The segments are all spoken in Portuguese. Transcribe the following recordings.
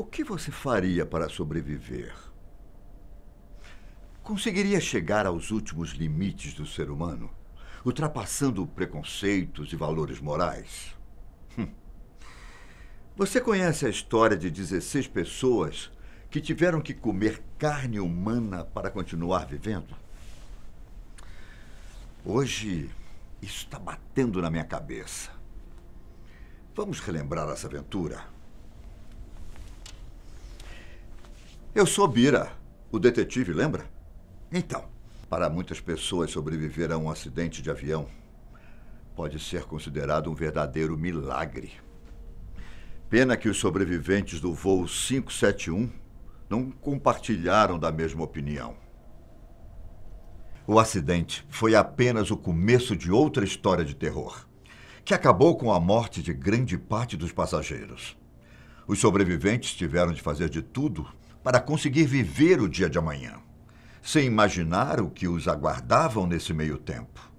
que você faria para sobreviver? Conseguiria chegar aos últimos limites do ser humano, ultrapassando preconceitos e valores morais? Você conhece a história de 16 pessoas que tiveram que comer carne humana para continuar vivendo? Hoje, isso está batendo na minha cabeça. Vamos relembrar essa aventura? Eu sou Bira, o detetive, lembra? Então, para muitas pessoas, sobreviver a um acidente de avião pode ser considerado um verdadeiro milagre. Pena que os sobreviventes do voo 571 não compartilharam da mesma opinião. O acidente foi apenas o começo de outra história de terror, que acabou com a morte de grande parte dos passageiros. Os sobreviventes tiveram de fazer de tudo para conseguir viver o dia de amanhã, sem imaginar o que os aguardavam nesse meio tempo.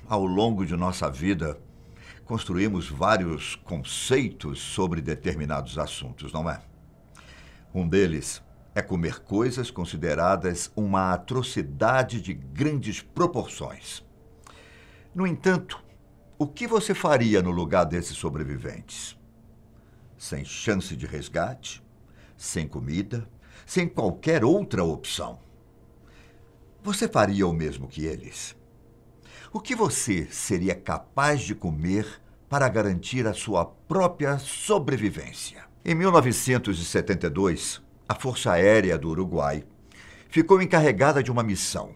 Ao longo de nossa vida, construímos vários conceitos sobre determinados assuntos, não é? Um deles é comer coisas consideradas uma atrocidade de grandes proporções. No entanto, o que você faria no lugar desses sobreviventes? Sem chance de resgate, sem comida, sem qualquer outra opção. Você faria o mesmo que eles? O que você seria capaz de comer para garantir a sua própria sobrevivência? Em 1972, a Força Aérea do Uruguai ficou encarregada de uma missão.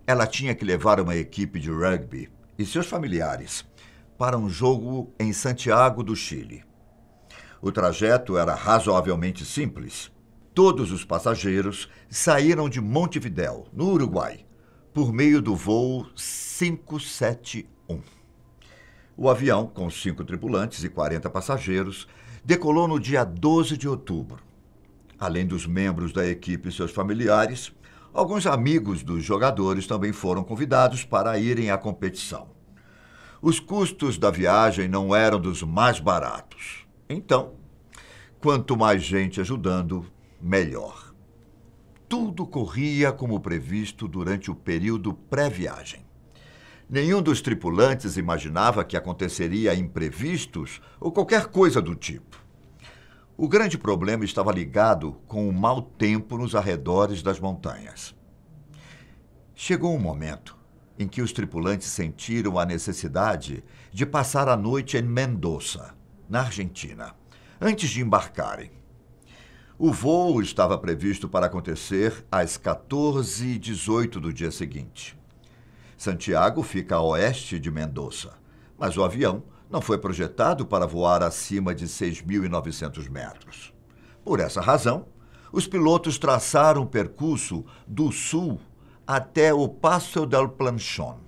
Ela tinha que levar uma equipe de rugby e seus familiares para um jogo em Santiago do Chile. O trajeto era razoavelmente simples. Todos os passageiros saíram de Montevidéu, no Uruguai, por meio do voo 571. O avião, com 5 tripulantes e 40 passageiros, decolou no dia 12 de outubro. Além dos membros da equipe e seus familiares, alguns amigos dos jogadores também foram convidados para irem à competição. Os custos da viagem não eram dos mais baratos. Então, quanto mais gente ajudando, melhor. Tudo corria como previsto durante o período pré-viagem. Nenhum dos tripulantes imaginava que aconteceria imprevistos ou qualquer coisa do tipo. O grande problema estava ligado com o mau tempo nos arredores das montanhas. Chegou um momento em que os tripulantes sentiram a necessidade de passar a noite em Mendoza, na Argentina, antes de embarcarem. O voo estava previsto para acontecer às 14h18 do dia seguinte. Santiago fica a oeste de Mendoza, mas o avião não foi projetado para voar acima de 6.900 metros. Por essa razão, os pilotos traçaram o percurso do sul até o Passo del Planchón.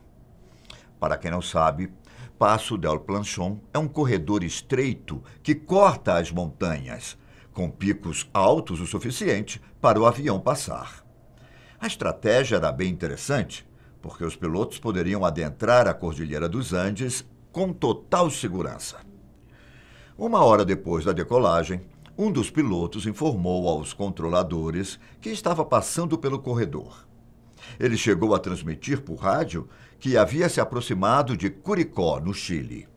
Para quem não sabe, Passo del Planchón é um corredor estreito que corta as montanhas, com picos altos o suficiente para o avião passar. A estratégia era bem interessante, porque os pilotos poderiam adentrar a Cordilheira dos Andes com total segurança. Uma hora depois da decolagem, um dos pilotos informou aos controladores que estava passando pelo corredor. Ele chegou a transmitir por rádio que havia se aproximado de Curicó, no Chile.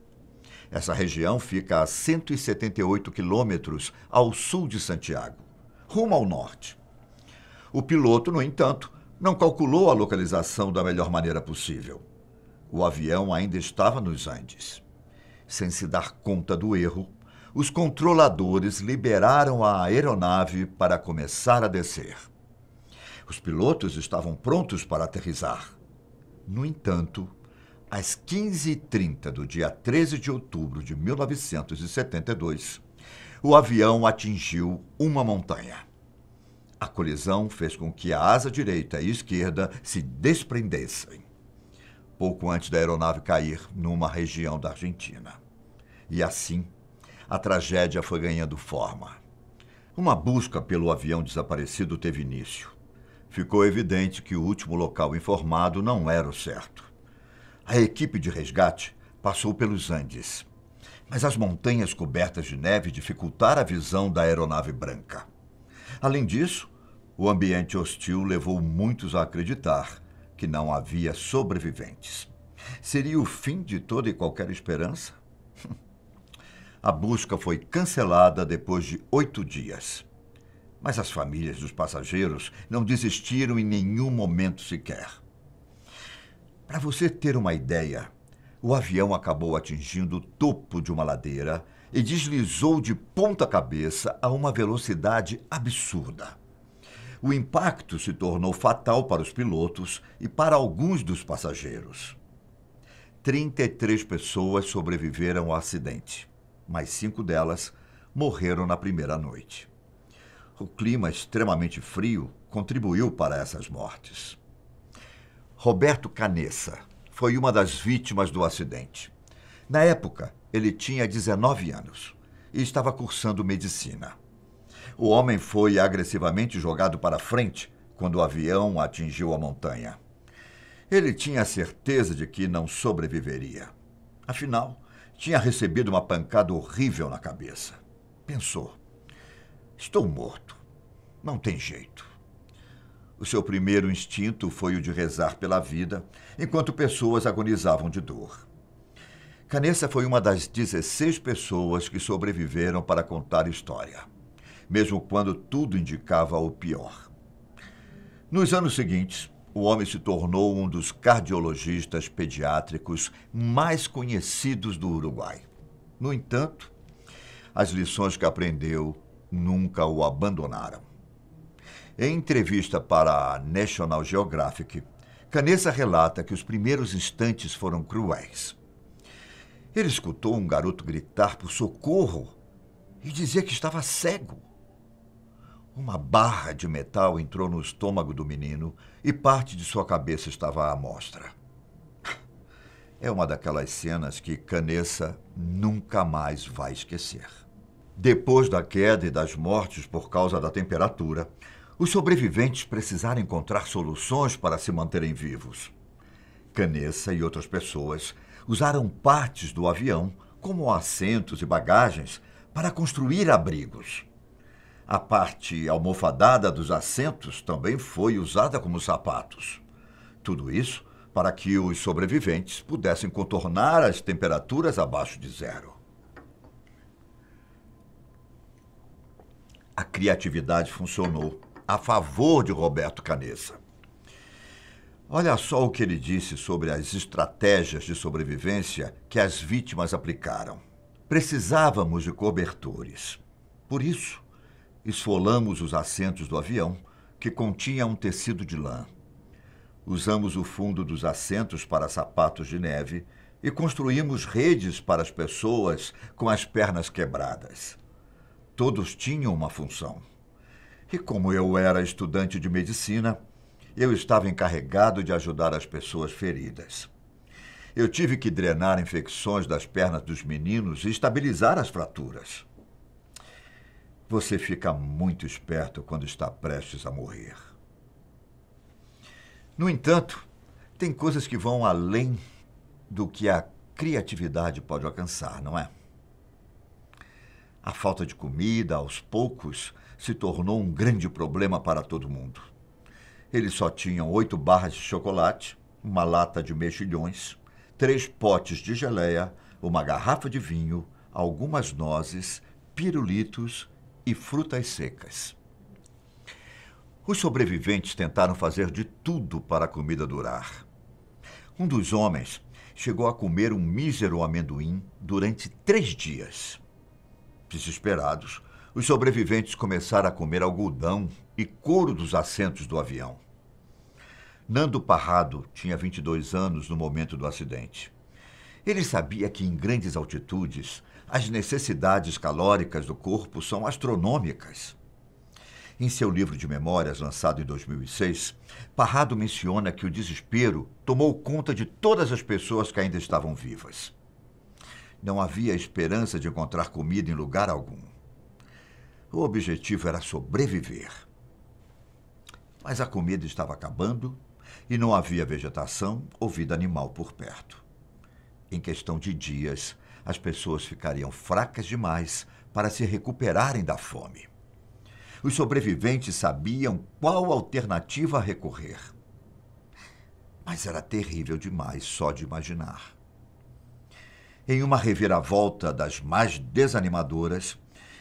Essa região fica a 178 quilômetros ao sul de Santiago, rumo ao norte. O piloto, no entanto, não calculou a localização da melhor maneira possível. O avião ainda estava nos Andes. Sem se dar conta do erro, os controladores liberaram a aeronave para começar a descer. Os pilotos estavam prontos para aterrissar. No entanto, às 15h30 do dia 13 de outubro de 1972, o avião atingiu uma montanha. A colisão fez com que a asa direita e esquerda se desprendessem, pouco antes da aeronave cair numa região da Argentina. E assim, a tragédia foi ganhando forma. Uma busca pelo avião desaparecido teve início. Ficou evidente que o último local informado não era o certo. A equipe de resgate passou pelos Andes. mas as montanhas cobertas de neve dificultaram a visão da aeronave branca. Além disso, o ambiente hostil levou muitos a acreditar que não havia sobreviventes. Seria o fim de toda e qualquer esperança? A busca foi cancelada depois de 8 dias. Mas as famílias dos passageiros não desistiram em nenhum momento sequer. Para você ter uma ideia, o avião acabou atingindo o topo de uma ladeira e deslizou de ponta cabeça a uma velocidade absurda. O impacto se tornou fatal para os pilotos e para alguns dos passageiros. 33 pessoas sobreviveram ao acidente, mas 5 delas morreram na primeira noite. O clima extremamente frio contribuiu para essas mortes. Roberto Canessa foi uma das vítimas do acidente. Na época, ele tinha 19 anos e estava cursando medicina. O homem foi agressivamente jogado para frente quando o avião atingiu a montanha. Ele tinha a certeza de que não sobreviveria. Afinal, tinha recebido uma pancada horrível na cabeça. Pensou: estou morto. Não tem jeito. O seu primeiro instinto foi o de rezar pela vida, enquanto pessoas agonizavam de dor. Canessa foi uma das 16 pessoas que sobreviveram para contar a história, mesmo quando tudo indicava o pior. Nos anos seguintes, o homem se tornou um dos cardiologistas pediátricos mais conhecidos do Uruguai. No entanto, as lições que aprendeu nunca o abandonaram. Em entrevista para a National Geographic, Canessa relata que os primeiros instantes foram cruéis. Ele escutou um garoto gritar por socorro e dizer que estava cego. Uma barra de metal entrou no estômago do menino e parte de sua cabeça estava à mostra. É uma daquelas cenas que Canessa nunca mais vai esquecer. Depois da queda e das mortes por causa da temperatura, os sobreviventes precisaram encontrar soluções para se manterem vivos. Canessa e outras pessoas usaram partes do avião, como assentos e bagagens, para construir abrigos. A parte almofadada dos assentos também foi usada como sapatos. Tudo isso para que os sobreviventes pudessem contornar as temperaturas abaixo de zero. A criatividade funcionou a favor de Roberto Canessa. Olha só o que ele disse sobre as estratégias de sobrevivência que as vítimas aplicaram. Precisávamos de cobertores. Por isso, esfolamos os assentos do avião, que continha um tecido de lã. Usamos o fundo dos assentos para sapatos de neve e construímos redes para as pessoas com as pernas quebradas. Todos tinham uma função. E como eu era estudante de medicina, eu estava encarregado de ajudar as pessoas feridas. Eu tive que drenar infecções das pernas dos meninos e estabilizar as fraturas. Você fica muito esperto quando está prestes a morrer. No entanto, tem coisas que vão além do que a criatividade pode alcançar, não é? A falta de comida, aos poucos, se tornou um grande problema para todo mundo. Eles só tinham 8 barras de chocolate, uma lata de mexilhões, 3 potes de geleia, uma garrafa de vinho, algumas nozes, pirulitos e frutas secas. Os sobreviventes tentaram fazer de tudo para a comida durar. Um dos homens chegou a comer um mísero amendoim durante 3 dias. Desesperados, os sobreviventes começaram a comer algodão e couro dos assentos do avião. Nando Parrado tinha 22 anos no momento do acidente. Ele sabia que em grandes altitudes as necessidades calóricas do corpo são astronômicas. Em seu livro de memórias, lançado em 2006, Parrado menciona que o desespero tomou conta de todas as pessoas que ainda estavam vivas. Não havia esperança de encontrar comida em lugar algum. O objetivo era sobreviver. Mas a comida estava acabando e não havia vegetação ou vida animal por perto. Em questão de dias, as pessoas ficariam fracas demais para se recuperarem da fome. Os sobreviventes sabiam qual alternativa recorrer. Mas era terrível demais só de imaginar. Em uma reviravolta das mais desanimadoras,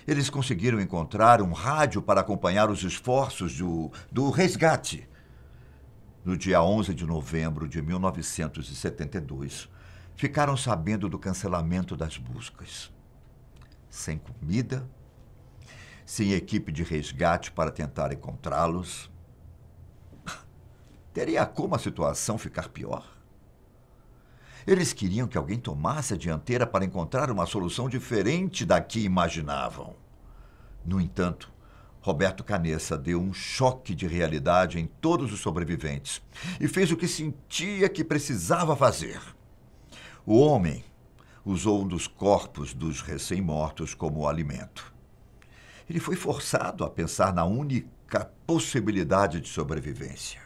eles conseguiram encontrar um rádio para acompanhar os esforços do resgate. No dia 11 de novembro de 1972, ficaram sabendo do cancelamento das buscas. Sem comida, sem equipe de resgate para tentar encontrá-los. Teria como a situação ficar pior? Eles queriam que alguém tomasse a dianteira para encontrar uma solução diferente da que imaginavam. No entanto, Roberto Caneça deu um choque de realidade em todos os sobreviventes e fez o que sentia que precisava fazer. O homem usou um dos corpos dos recém-mortos como alimento. Ele foi forçado a pensar na única possibilidade de sobrevivência.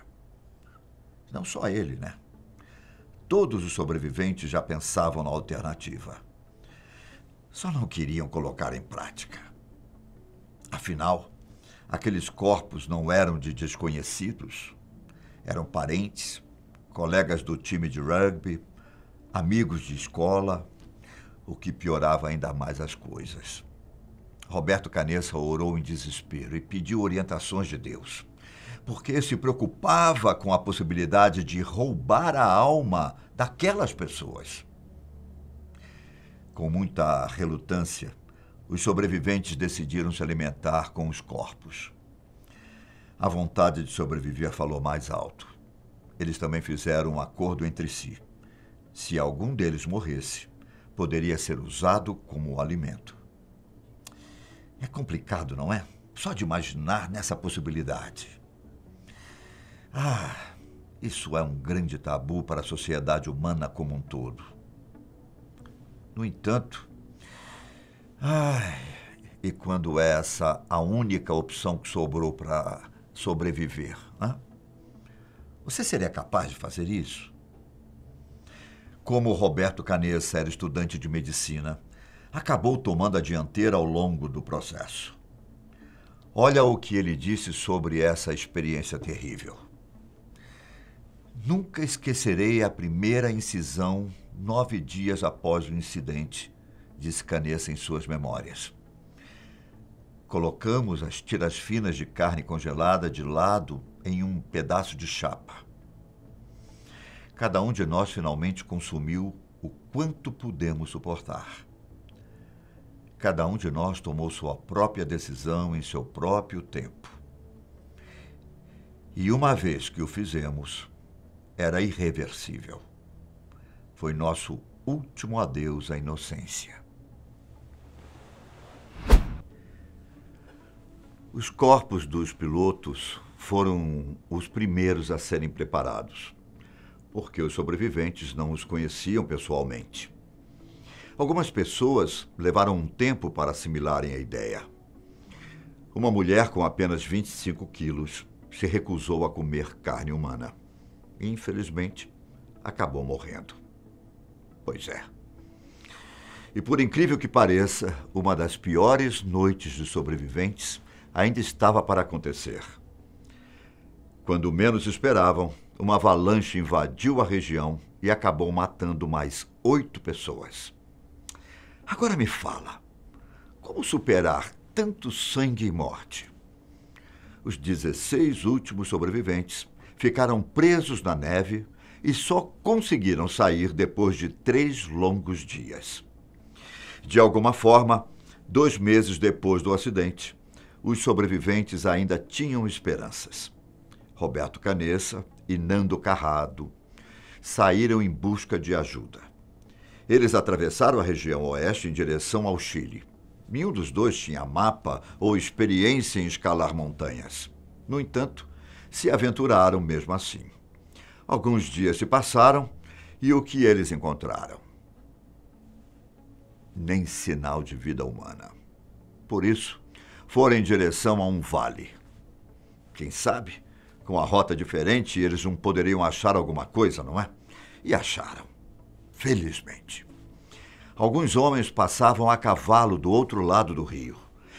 Não só ele, né? Todos os sobreviventes já pensavam na alternativa. Só não queriam colocar em prática. Afinal, aqueles corpos não eram de desconhecidos. Eram parentes, colegas do time de rugby, amigos de escola, o que piorava ainda mais as coisas. Roberto Caneça orou em desespero e pediu orientações de Deus, porque se preocupava com a possibilidade de roubar a alma daquelas pessoas. Com muita relutância, os sobreviventes decidiram se alimentar com os corpos. A vontade de sobreviver falou mais alto. Eles também fizeram um acordo entre si. Se algum deles morresse, poderia ser usado como alimento. É complicado, não é? Só de imaginar nessa possibilidade. Isso é um grande tabu para a sociedade humana como um todo. No entanto, e quando é essa a única opção que sobrou para sobreviver? Você seria capaz de fazer isso? Como Roberto Caneça era estudante de medicina, acabou tomando a dianteira ao longo do processo. Olha o que ele disse sobre essa experiência terrível. Nunca esquecerei a primeira incisão 9 dias após o incidente, disse Caneça em suas memórias. Colocamos as tiras finas de carne congelada de lado em um pedaço de chapa. Cada um de nós finalmente consumiu o quanto pudemos suportar. Cada um de nós tomou sua própria decisão em seu próprio tempo. E uma vez que o fizemos, era irreversível. Foi nosso último adeus à inocência. Os corpos dos pilotos foram os primeiros a serem preparados, porque os sobreviventes não os conheciam pessoalmente. Algumas pessoas levaram um tempo para assimilarem a ideia. Uma mulher com apenas 25 quilos se recusou a comer carne humana. E, infelizmente, acabou morrendo. Pois é. E por incrível que pareça, uma das piores noites dos sobreviventes ainda estava para acontecer. Quando menos esperavam, uma avalanche invadiu a região e acabou matando mais 8 pessoas. Agora me fala, como superar tanto sangue e morte? Os 16 últimos sobreviventes ficaram presos na neve e só conseguiram sair depois de 3 longos dias. De alguma forma, 2 meses depois do acidente, os sobreviventes ainda tinham esperanças. Roberto Caneça e Nando Carrado saíram em busca de ajuda. Eles atravessaram a região oeste em direção ao Chile. Nenhum dos dois tinha mapa ou experiência em escalar montanhas. No entanto, se aventuraram mesmo assim. Alguns dias se passaram e o que eles encontraram? Nem sinal de vida humana. Por isso, foram em direção a um vale. Quem sabe, com a rota diferente, eles não poderiam achar alguma coisa, não é? E acharam. Felizmente. Alguns homens passavam a cavalo do outro lado do rio.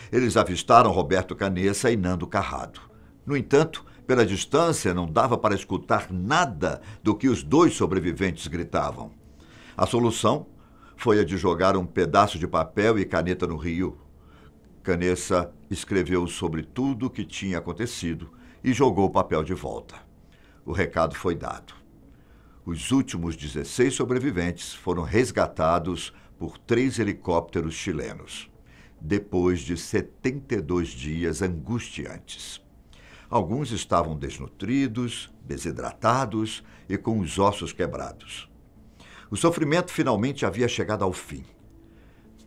Eles avistaram Roberto Canessa e Nando Carrado. No entanto, pela distância, não dava para escutar nada do que os dois sobreviventes gritavam. A solução foi a de jogar um pedaço de papel e caneta no rio. Canessa escreveu sobre tudo o que tinha acontecido e jogou o papel de volta. O recado foi dado. Os últimos 16 sobreviventes foram resgatados por 3 helicópteros chilenos, depois de 72 dias angustiantes. Alguns estavam desnutridos, desidratados e com os ossos quebrados. O sofrimento finalmente havia chegado ao fim,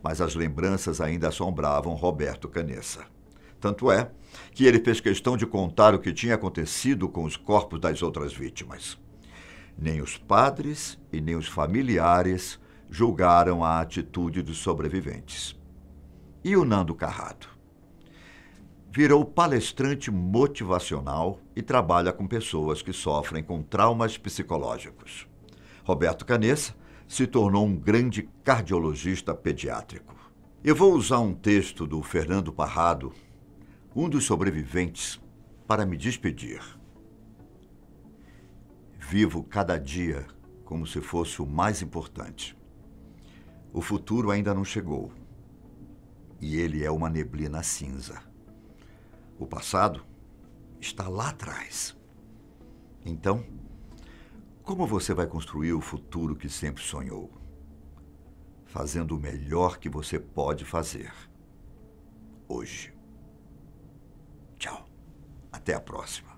mas as lembranças ainda assombravam Roberto Canessa. Tanto é que ele fez questão de contar o que tinha acontecido com os corpos das outras vítimas. Nem os padres e nem os familiares julgaram a atitude dos sobreviventes. E o Nando Carrado? Virou palestrante motivacional e trabalha com pessoas que sofrem com traumas psicológicos. Roberto Canessa se tornou um grande cardiologista pediátrico. Eu vou usar um texto do Fernando Parrado, um dos sobreviventes, para me despedir. Vivo cada dia como se fosse o mais importante. O futuro ainda não chegou, e ele é uma neblina cinza. O passado está lá atrás. Então, como você vai construir o futuro que sempre sonhou? Fazendo o melhor que você pode fazer hoje. Tchau. Até a próxima.